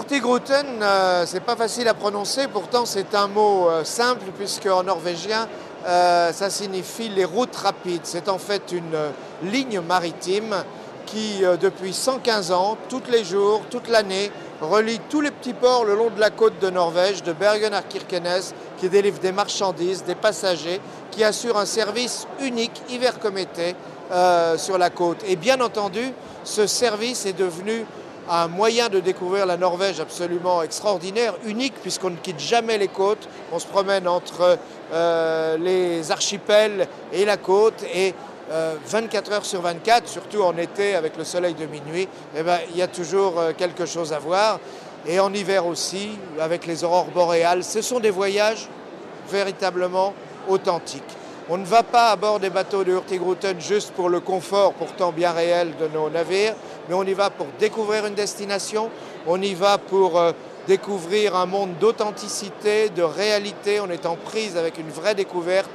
Hurtigruten, c'est pas facile à prononcer, pourtant c'est un mot simple puisque en norvégien ça signifie les routes rapides. C'est en fait une ligne maritime qui depuis 115 ans, tous les jours, toute l'année, relie tous les petits ports le long de la côte de Norvège, de Bergen à Kirkenes, qui délivre des marchandises, des passagers, qui assure un service unique, hiver comme été, sur la côte. Et bien entendu, ce service est devenu un moyen de découvrir la Norvège absolument extraordinaire, unique, puisqu'on ne quitte jamais les côtes. On se promène entre les archipels et la côte, et 24 heures sur 24, surtout en été avec le soleil de minuit, eh ben, il y a toujours quelque chose à voir. Et en hiver aussi, avec les aurores boréales, ce sont des voyages véritablement authentiques. On ne va pas à bord des bateaux de Hurtigruten juste pour le confort pourtant bien réel de nos navires, mais on y va pour découvrir une destination, on y va pour découvrir un monde d'authenticité, de réalité, on est en prise avec une vraie découverte.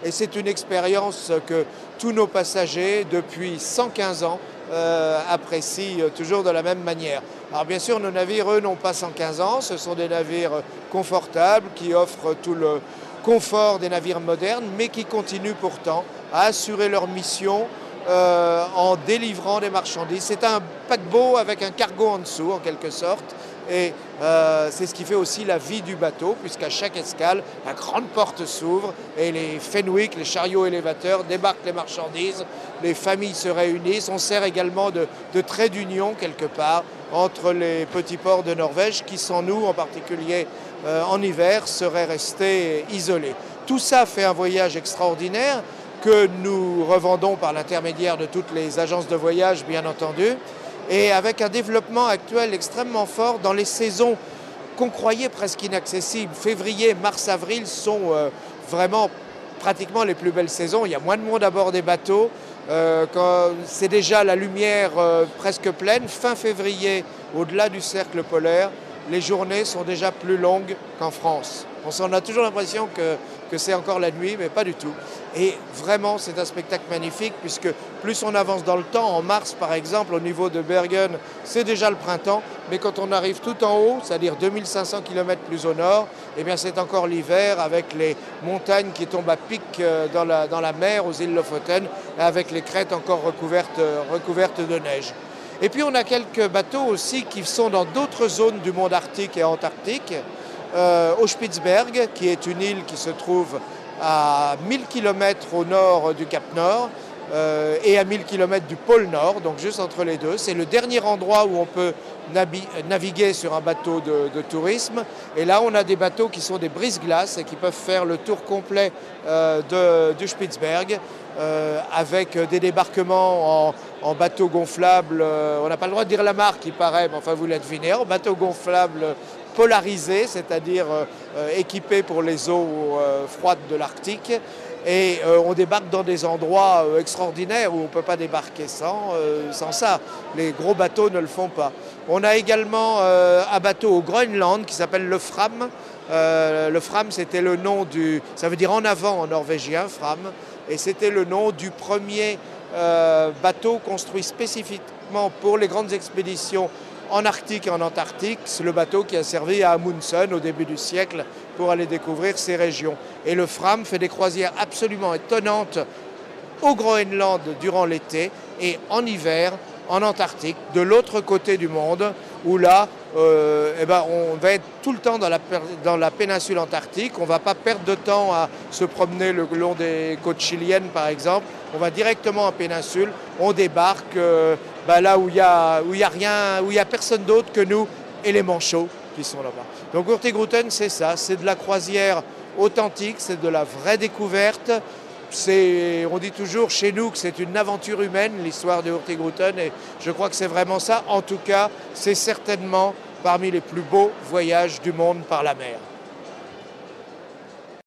Et c'est une expérience que tous nos passagers, depuis 115 ans, apprécient toujours de la même manière. Alors bien sûr, nos navires, eux, n'ont pas 115 ans, ce sont des navires confortables qui offrent tout le confort des navires modernes, mais qui continuent pourtant à assurer leur mission en délivrant des marchandises. C'est un paquebot avec un cargo en dessous, en quelque sorte. Et c'est ce qui fait aussi la vie du bateau, puisqu'à chaque escale, la grande porte s'ouvre et les Fenwick, les chariots élévateurs, débarquent les marchandises, les familles se réunissent. On sert également de trait d'union quelque part entre les petits ports de Norvège qui, sans nous, en particulier en hiver, seraient restés isolés. Tout ça fait un voyage extraordinaire que nous revendons par l'intermédiaire de toutes les agences de voyage, bien entendu, et avec un développement actuel extrêmement fort dans les saisons qu'on croyait presque inaccessibles. Février, mars, avril sont vraiment pratiquement les plus belles saisons. Il y a moins de monde à bord des bateaux, c'est déjà la lumière presque pleine. Fin février, au-delà du cercle polaire, les journées sont déjà plus longues qu'en France. On a toujours l'impression que c'est encore la nuit, mais pas du tout. Et vraiment, c'est un spectacle magnifique, puisque plus on avance dans le temps, en mars par exemple, au niveau de Bergen, c'est déjà le printemps, mais quand on arrive tout en haut, c'est-à-dire 2500 km plus au nord, eh bien c'est encore l'hiver, avec les montagnes qui tombent à pic dans la mer, aux îles Lofoten, avec les crêtes encore recouvertes de neige. Et puis on a quelques bateaux aussi qui sont dans d'autres zones du monde arctique et antarctique. Au Spitzberg, qui est une île qui se trouve à 1000 km au nord du Cap Nord et à 1000 km du pôle Nord, donc juste entre les deux. C'est le dernier endroit où on peut naviguer sur un bateau de tourisme. Et là, on a des bateaux qui sont des brise-glaces et qui peuvent faire le tour complet du Spitzberg avec des débarquements en bateau gonflable. On n'a pas le droit de dire la marque, il paraît, mais enfin vous la devinez, en bateau gonflable polarisé, c'est-à-dire équipé pour les eaux froides de l'Arctique. Et on débarque dans des endroits extraordinaires où on ne peut pas débarquer sans ça. Les gros bateaux ne le font pas. On a également un bateau au Groenland qui s'appelle le Fram. Le Fram, c'était le nom ça veut dire en avant en norvégien, Fram. Et c'était le nom du premier bateau construit spécifiquement pour les grandes expéditions en Arctique et en Antarctique. C'est le bateau qui a servi à Amundsen au début du siècle pour aller découvrir ces régions. Et le Fram fait des croisières absolument étonnantes au Groenland durant l'été et en hiver en Antarctique, de l'autre côté du monde, où là, on va être tout le temps dans la péninsule antarctique. On ne va pas perdre de temps à se promener le long des côtes chiliennes, par exemple. On va directement en péninsule, on débarque là où il y a personne d'autre que nous et les manchots qui sont là-bas. Donc Hurtigruten, c'est ça, c'est de la croisière authentique, c'est de la vraie découverte. On dit toujours chez nous que c'est une aventure humaine, l'histoire de Hurtigruten, et je crois que c'est vraiment ça. En tout cas, c'est certainement parmi les plus beaux voyages du monde par la mer.